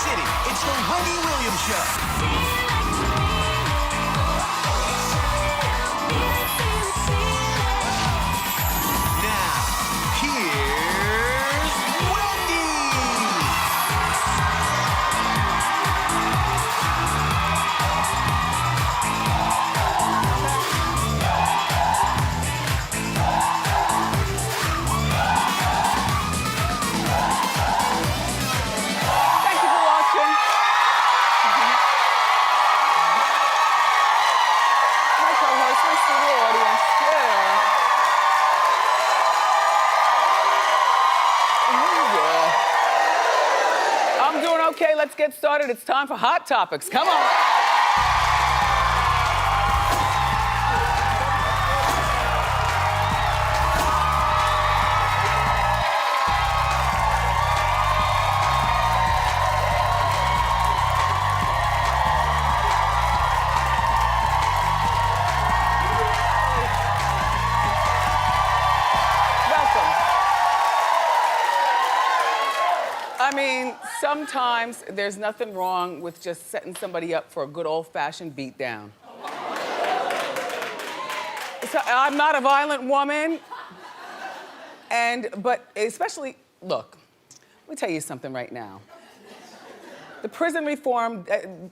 City. It's the Wendy Williams Show. Now, here's Wendy. Thank you for watching. My co-host, my studio audience. Yeah. I'm doing okay. Let's get started. It's time for Hot Topics. Come on. Welcome. I mean, sometimes there's nothing wrong with just setting somebody up for a good old-fashioned beatdown. So, I'm not a violent woman, but especially, look, let me tell you something right now. The prison reform,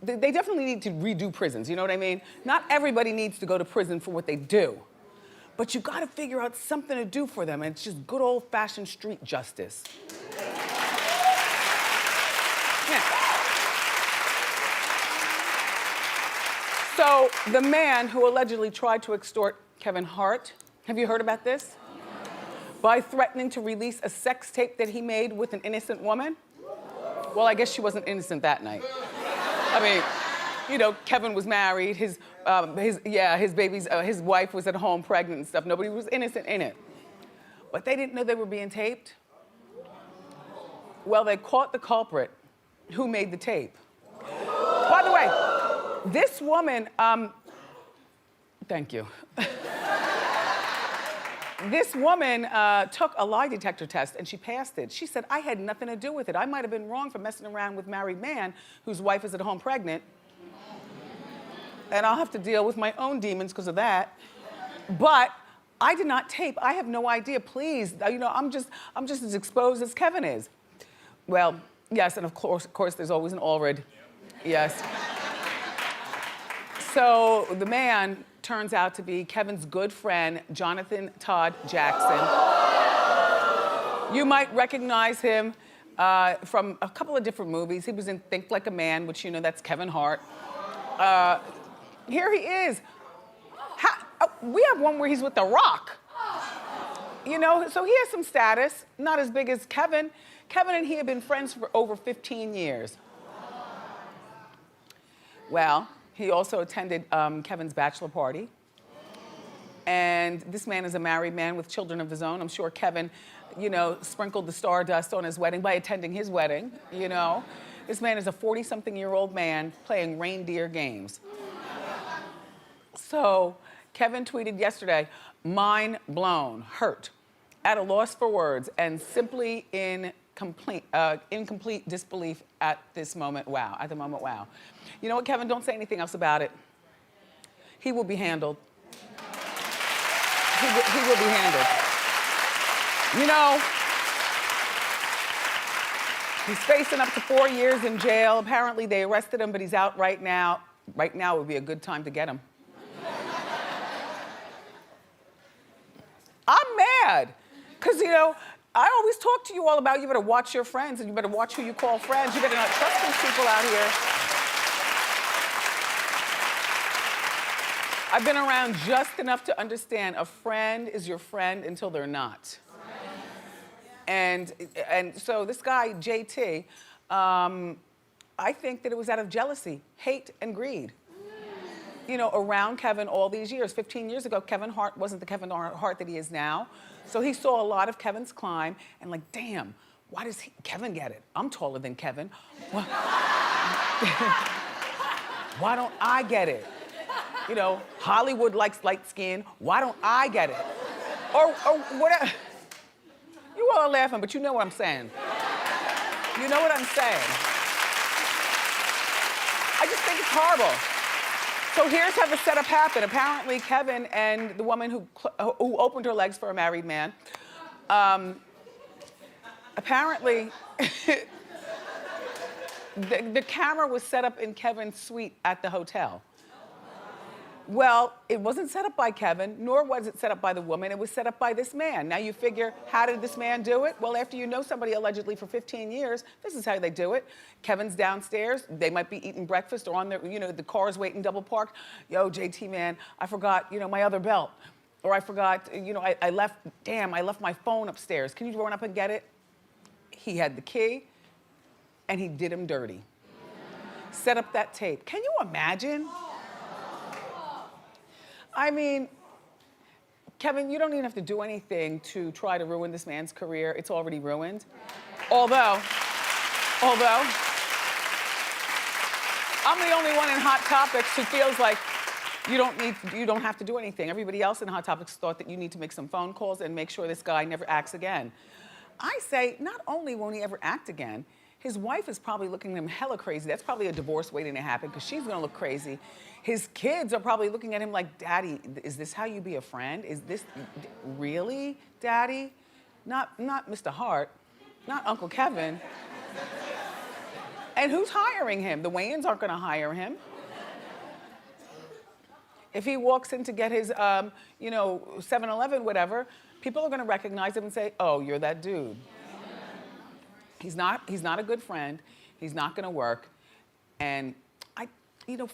they definitely need to redo prisons, you know what I mean? Not everybody needs to go to prison for what they do. But you gotta figure out something to do for them, and it's just good old-fashioned street justice. Yeah. So, the man who allegedly tried to extort Kevin Hart, have you heard about this? By threatening to release a sex tape that he made with an innocent woman? Well, I guess she wasn't innocent that night. I mean, you know, Kevin was married, his wife was at home pregnant and stuff. Nobody was innocent in it. But they didn't know they were being taped. Well, they caught the culprit who made the tape. By the way, this woman, thank you. This woman took a lie detector test and she passed it. She said, I had nothing to do with it. I might have been wrong for messing around with a married man whose wife is at home pregnant. And I'll have to deal with my own demons because of that. But I did not tape. I have no idea. Please, you know, I'm just as exposed as Kevin is. Well, yes, and of course, there's always an Allred. Yes. So the man turns out to be Kevin's good friend, Todd Jackson. You might recognize him from a couple of different movies. He was in Think Like a Man, which you know, that's Kevin Hart. Here he is. We have one where he's with The Rock. You know, so he has some status, not as big as Kevin. Kevin and he have been friends for over 15 years. Well, he also attended Kevin's bachelor party. And this man is a married man with children of his own. I'm sure Kevin, you know, sprinkled the stardust on his wedding by attending his wedding, you know. This man is a 40-something-year-old man playing reindeer games. So Kevin tweeted yesterday, mind blown, hurt, at a loss for words, and simply in incomplete disbelief at this moment, wow, at the moment, wow. You know what, Kevin, don't say anything else about it. He will be handled. He will be handled. You know, he's facing up to 4 years in jail. Apparently they arrested him, but he's out right now. Right now would be a good time to get him. I'm mad, because, you know, I always talk to you all about you better watch your friends and you better watch who you call friends. You better not trust these people out here. I've been around just enough to understand a friend is your friend until they're not. And so this guy, JT, I think that it was out of jealousy, hate, and greed. You know, around Kevin all these years. 15 years ago, Kevin Hart wasn't the Kevin Hart that he is now. So he saw a lot of Kevin's climb and like, damn, why does Kevin get it? I'm taller than Kevin. Why don't I get it? You know, Hollywood likes light skin. Why don't I get it? Or whatever. You all are laughing, but you know what I'm saying. You know what I'm saying. I just think it's horrible. So here's how the setup happened. Apparently, Kevin and the woman who opened her legs for a married man, apparently, the camera was set up in Kevin's suite at the hotel. Well, it wasn't set up by Kevin, nor was it set up by the woman. It was set up by this man. Now you figure, how did this man do it? Well, after you know somebody allegedly for 15 years, this is how they do it. Kevin's downstairs. They might be eating breakfast or on their, the car's waiting double parked. Yo, JT, man, I forgot, my other belt. Or I forgot, I left my phone upstairs. Can you run up and get it? He had the key, and he did him dirty. Set up that tape. Can you imagine? I mean, Kevin, you don't even have to do anything to try to ruin this man's career. It's already ruined. Although, I'm the only one in Hot Topics who feels like you don't have to do anything. Everybody else in Hot Topics thought that you need to make some phone calls and make sure this guy never acts again. I say, not only won't he ever act again, his wife is probably looking at him hella crazy. That's probably a divorce waiting to happen because she's gonna look crazy. His kids are probably looking at him like, Daddy, is this how you be a friend? Is this, really, Daddy? Not Mr. Hart, not Uncle Kevin. And who's hiring him? The Wayans aren't gonna hire him. If he walks in to get his, 7-Eleven, whatever, people are gonna recognize him and say, oh, you're that dude. He's not a good friend. He's not gonna work. And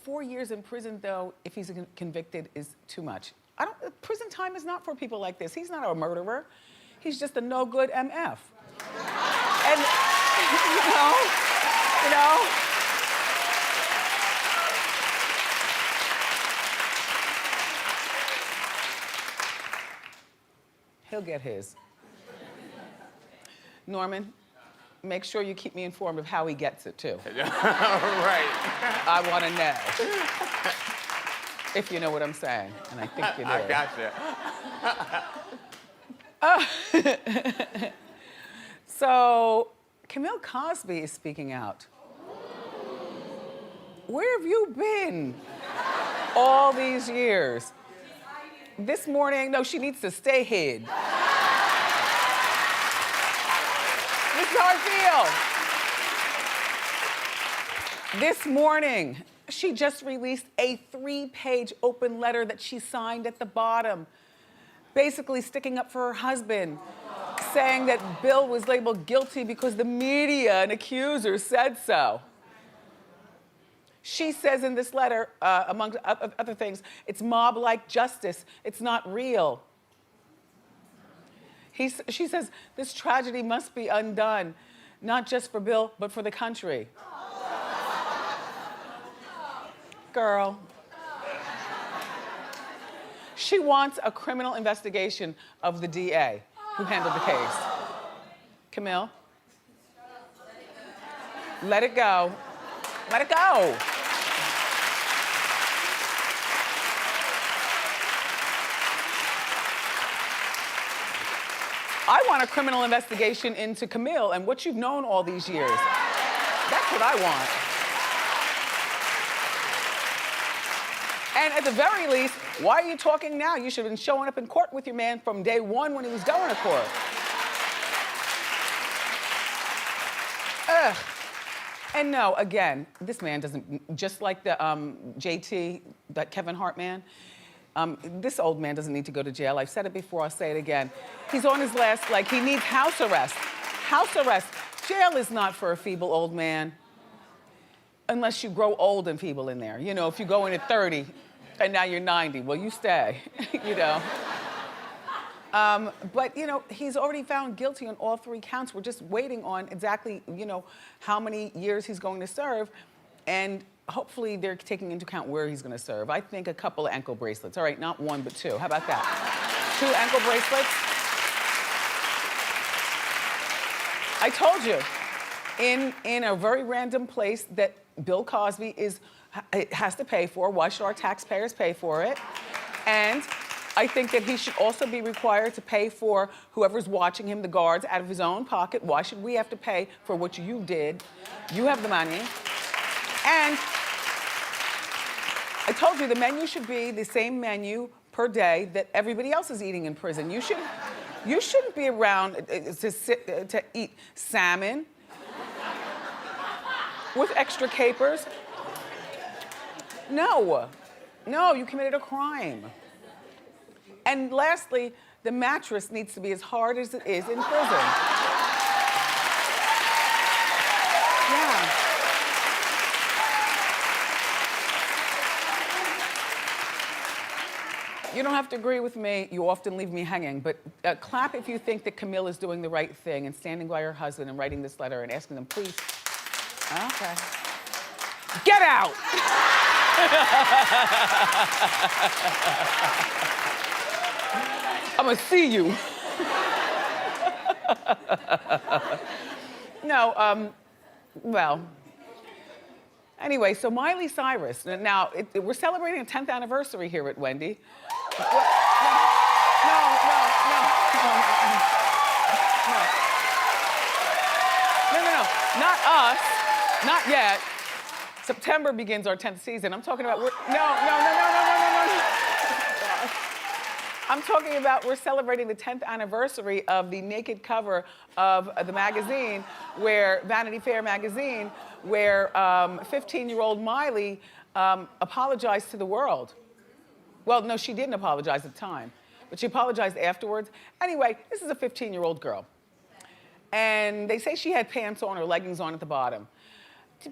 4 years in prison though, if he's convicted, is too much. Prison time is not for people like this. He's not a murderer. He's just a no good MF. And, he'll get his. Norman, make sure you keep me informed of how he gets it, too. Right. I want to know. If you know what I'm saying, and I think you do. I gotcha. So, Camille Cosby is speaking out. Where have you been all these years? This morning, no, she needs to stay hid. This is how I feel. This morning, she just released a 3-page open letter that she signed at the bottom, basically sticking up for her husband, saying that Bill was labeled guilty because the media and accusers said so. She says in this letter, among other things, it's mob-like justice. It's not real. She says, this tragedy must be undone, not just for Bill, but for the country. Girl. She wants a criminal investigation of the DA who handled the case. Camille? Let it go. Let it go. I want a criminal investigation into Camille and what you've known all these years. That's what I want. And at the very least, why are you talking now? You should have been showing up in court with your man from day one when he was going to court. Ugh. And no, again, this man doesn't, just like the JT, that Kevin Hart man, this old man doesn't need to go to jail. I've said it before, I'll say it again. He's on his last leg. He needs house arrest. House arrest. Jail is not for a feeble old man. Unless you grow old and feeble in there. If you go in at 30 and now you're 90, well, you stay, But, he's already found guilty on all 3 counts. We're just waiting on exactly, how many years he's going to serve. And hopefully they're taking into account where he's going to serve. I think a couple of ankle bracelets. All right, not 1, but 2. How about that? 2 ankle bracelets. I told you, in a very random place that Bill Cosby has to pay for. Why should our taxpayers pay for it? And I think that he should also be required to pay for whoever's watching him, the guards, out of his own pocket. Why should we have to pay for what you did? You have the money. And I told you the menu should be the same menu per day that everybody else is eating in prison. You shouldn't be around to eat salmon with extra capers. No, you committed a crime. And lastly, the mattress needs to be as hard as it is in prison. Yeah. You don't have to agree with me. You often leave me hanging, but clap if you think that Camille is doing the right thing and standing by her husband and writing this letter and asking them, please. Okay. Get out! I'm gonna see you. No, well. Anyway, so Miley Cyrus. Now, we're celebrating a 10th anniversary here at Wendy. No. Not us. Not yet. September begins our 10th season. I'm talking about, no. I'm talking about we're celebrating the 10th anniversary of the naked cover of the magazine, where Vanity Fair magazine, where 15-year-old Miley apologized to the world. Well, no, she didn't apologize at the time, but she apologized afterwards. Anyway, this is a 15-year-old girl. And they say she had pants on or leggings on at the bottom.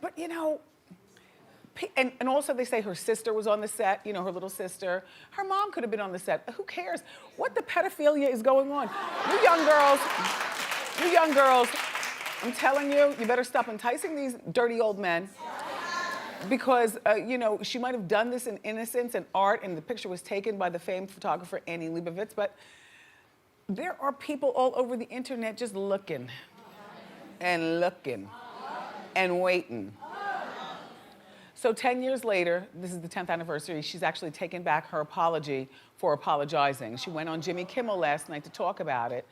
But you know, and also they say her sister was on the set, you know, her little sister. Her mom could have been on the set. Who cares? What the pedophilia is going on? You young girls, I'm telling you, you better stop enticing these dirty old men. Because, you know, she might have done this in innocence and art, and the picture was taken by the famed photographer Annie Leibovitz, but there are people all over the internet just looking and waiting. So 10 years later, this is the 10th anniversary, she's actually taken back her apology for apologizing. She went on Jimmy Kimmel last night to talk about it.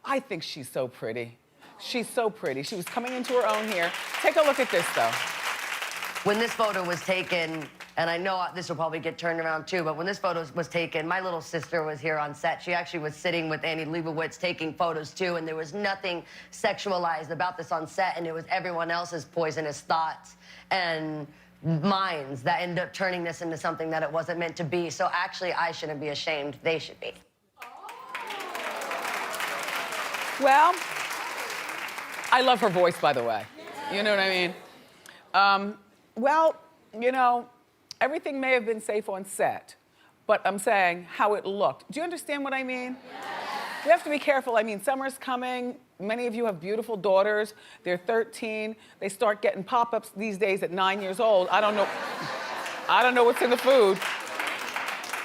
I think she's so pretty. She's so pretty. She was coming into her own here. Take a look at this, though. When this photo was taken, and I know this will probably get turned around too, but when this photo was taken, my little sister was here on set. She actually was sitting with Annie Leibovitz taking photos too, and there was nothing sexualized about this on set, and it was everyone else's poisonous thoughts and minds that ended up turning this into something that it wasn't meant to be. So actually, I shouldn't be ashamed. They should be. Well, I love her voice, by the way. You know what I mean? Well, you know, everything may have been safe on set, but I'm saying how it looked. Do you understand what I mean? Yes. You have to be careful. I mean, summer's coming. Many of you have beautiful daughters. They're 13. They start getting pop-ups these days at 9 years old. I don't know what's in the food.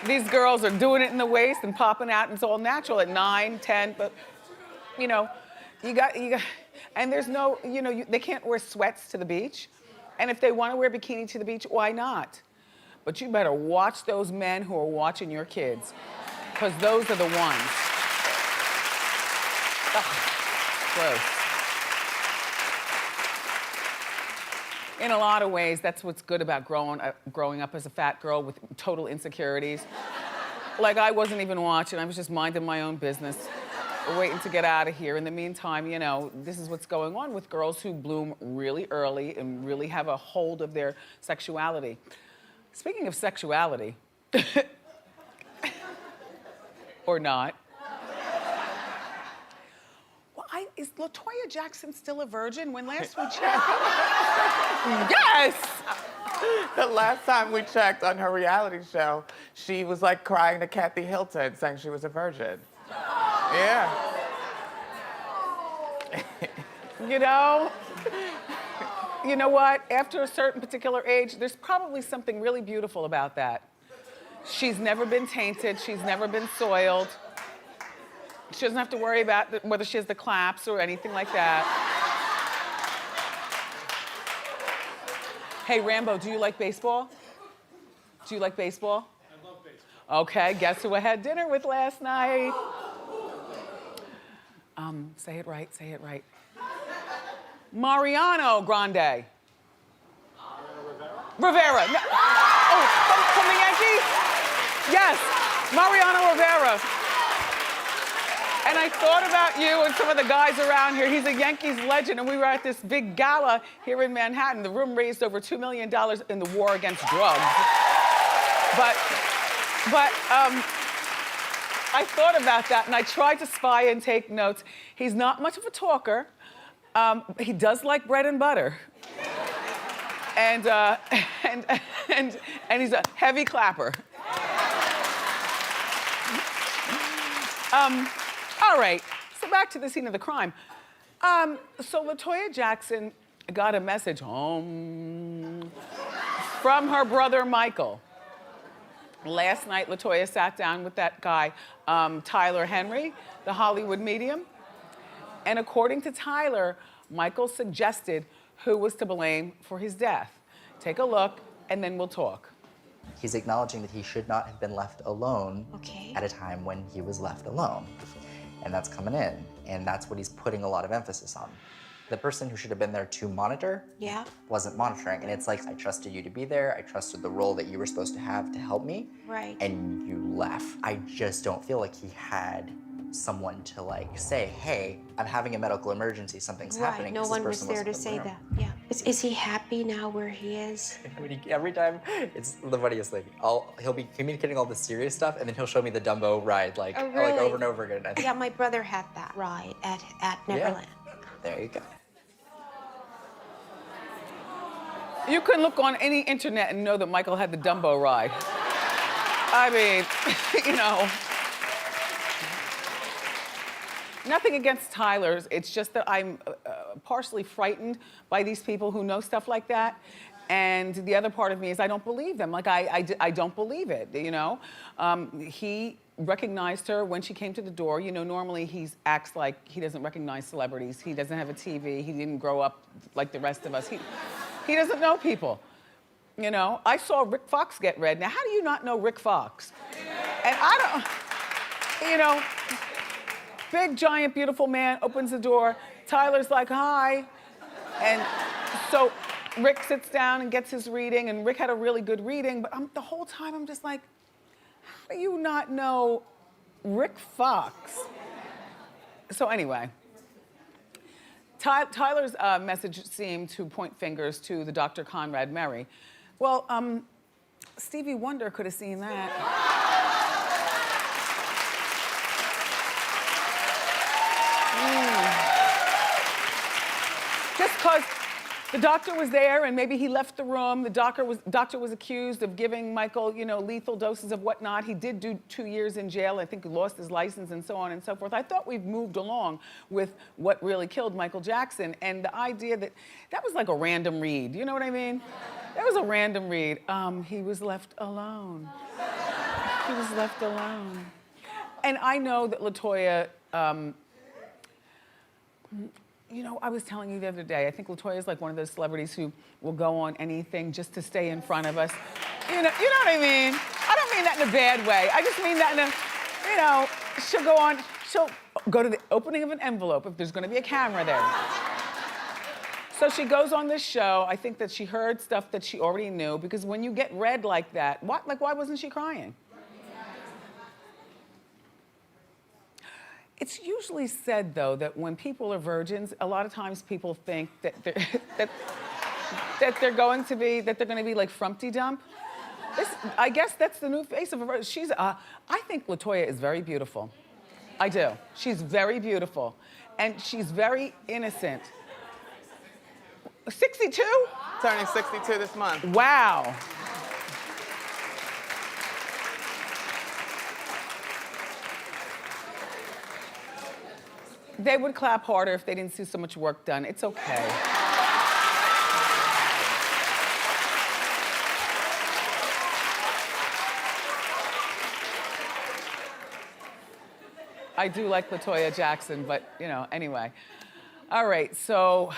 These girls are doing it in the waist and popping out, and it's all natural at 9, 10, but, you know, you got, and there's no, you know, they can't wear sweats to the beach. And if they want to wear bikini to the beach, why not? But you better watch those men who are watching your kids, because those are the ones. Ugh, gross. In a lot of ways, that's what's good about growing up as a fat girl with total insecurities. Like, I wasn't even watching. I was just minding my own business, waiting to get out of here. In the meantime, you know, this is what's going on with girls who bloom really early and really have a hold of their sexuality. Speaking of sexuality, or not. Well, is Latoya Jackson still a virgin? When last we checked? Yes! The last time we checked on her reality show, she was like crying to Kathy Hilton, saying she was a virgin. Yeah. You know what? After a certain particular age, there's probably something really beautiful about that. She's never been tainted. She's never been soiled. She doesn't have to worry about whether she has the claps or anything like that. Hey, Rambo, do you like baseball? Do you like baseball? I love baseball. Okay, guess who I had dinner with last night? Say it right, say it right. Mariano Grande. Rivera? Rivera. No. from the Yankees? Yes, Mariano Rivera. And I thought about you and some of the guys around here. He's a Yankees legend, and we were at this big gala here in Manhattan. The room raised over $2 million in the war against drugs. But I thought about that, and I tried to spy and take notes. He's not much of a talker. He does like bread and butter. And he's a heavy clapper. All right, so back to the scene of the crime. So Latoya Jackson got a message home from her brother Michael. Last night, Latoya sat down with that guy, Tyler Henry, the Hollywood medium. And according to Tyler, Michael suggested who was to blame for his death. Take a look, and then we'll talk. He's acknowledging that he should not have been left alone Okay. at a time when he was left alone. And that's coming in, and that's what he's putting a lot of emphasis on. The person who should have been there to monitor Yeah. wasn't monitoring, and it's like, I trusted you to be there, I trusted the role that you were supposed to have to help me, Right. and you left. I just don't feel like he had someone to like say, hey, I'm having a medical emergency, something's Right. happening. No 'cause this one was person there to wasn't say in the that. room. Yeah. Is he happy now where he is? Every time, it's the funniest thing. He'll be communicating all the serious stuff, and then he'll show me the Dumbo ride, like, Oh, like really? over and over again. I think, Yeah, my brother had that ride at Neverland. there you go. You can look on any internet and know that Michael had the Dumbo ride. I mean, you know. Nothing against Tyler's, it's just that I'm partially frightened by these people who know stuff like that. And the other part of me is I don't believe them. Like, I don't believe it, you know? He recognized her when she came to the door. You know, normally he acts like he doesn't recognize celebrities. He doesn't have a TV. He didn't grow up like the rest of us. He doesn't know people, you know? I saw Rick Fox get read. Now, how do you not know Rick Fox? And I don't, you know, big, giant, beautiful man opens the door. Tyler's like, hi. And so Rick sits down and gets his reading, and Rick had a really good reading, but the whole time I'm just like, how do you not know Rick Fox? So anyway, Tyler's message seemed to point fingers to the Dr. Conrad Murray. Well, Stevie Wonder could have seen that. Just because the doctor was there and maybe he left the room, the doctor was accused of giving Michael, you know, lethal doses of whatnot. He did do 2 years in jail. I think he lost his license and so on and so forth. I thought we've moved along with what really killed Michael Jackson, and the idea that was like a random read. You know what I mean? That was a random read. He was left alone. He was left alone. And I know that Latoya, you know, I was telling you the other day, I think Latoya is like one of those celebrities who will go on anything just to stay in front of us. You know what I mean? I don't mean that in a bad way. I just mean that in a, you know, she'll go to the opening of an envelope if there's gonna be a camera there. So she goes on this show. I think that she heard stuff that she already knew, because when you get read like that, why wasn't she crying? It's usually said, though, that when people are virgins, a lot of times people think that they're going to be like Frumpty Dump. I guess that's the new face of a virgin. I think Latoya is very beautiful. I do. She's very beautiful, and she's very innocent. 62? Turning 62 this month. Wow. They would clap harder if they didn't see so much work done. It's okay. I do like Latoya Jackson, but, you know, anyway. All right, so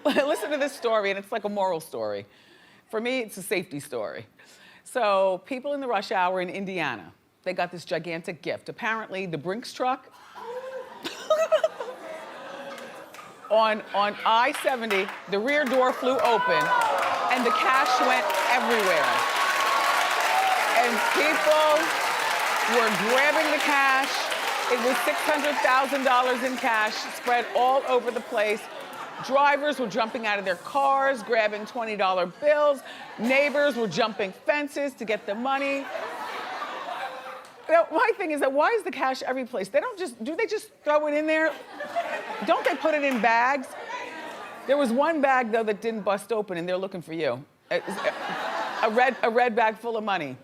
listen to this story, and it's like a moral story. For me, it's a safety story. So people in the rush hour in Indiana, they got this gigantic gift. Apparently, the Brinks truck on I-70, the rear door flew open. and the cash went everywhere. And people were grabbing the cash. It was $600,000 in cash spread all over the place. Drivers were jumping out of their cars, grabbing $20 bills. Neighbors were jumping fences to get the money. Now, my thing is that why is the cash every place? They don't just, do they just throw it in there? Don't they put it in bags? There was one bag, though, that didn't bust open, and they're looking for you. A red bag full of money.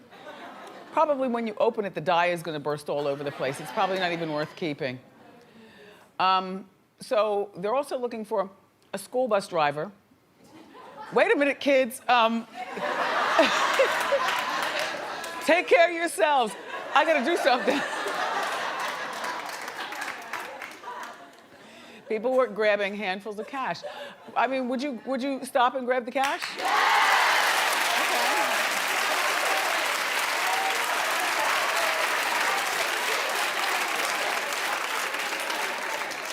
Probably when you open it, the die is gonna burst all over the place. It's probably not even worth keeping. So they're also looking for a school bus driver. Wait a minute, kids. Take care of yourselves. I gotta do something. People were grabbing handfuls of cash. I mean, would you stop and grab the cash?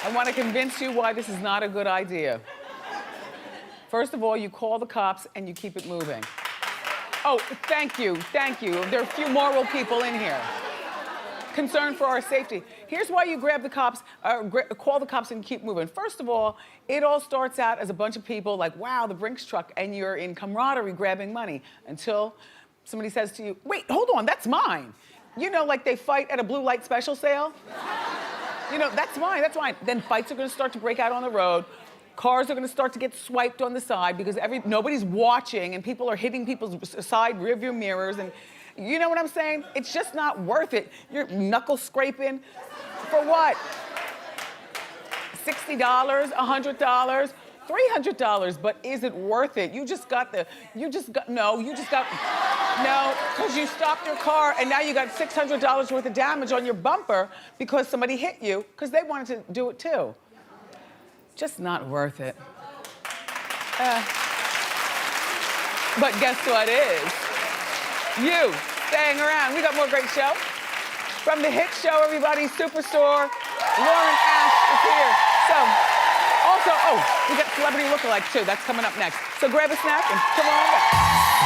I want to convince you why this is not a good idea. First of all, you call the cops and you keep it moving. Oh, thank you, thank you. There are a few moral people in here. Concerned for our safety. Here's why you grab the cops, call the cops and keep moving. First of all, it all starts out as a bunch of people like, wow, the Brinks truck, and you're in camaraderie grabbing money until somebody says to you, wait, hold on, that's mine. You know, like they fight at a blue light special sale. You know, that's mine, that's mine. Then fights are gonna start to break out on the road. Cars are gonna start to get swiped on the side because nobody's watching and people are hitting people's side rearview mirrors and you know what I'm saying? It's just not worth it. You're knuckle scraping for what? $60, $100, $300, but is it worth it? No, because you stopped your car and now you got $600 worth of damage on your bumper because somebody hit you because they wanted to do it too. Just not worth it. But guess what is? You staying around. We got more great show. From the hit show, everybody, Superstore, Lauren Ash is here. So, also, we got Celebrity Lookalike too. That's coming up next. So grab a snack and come on back.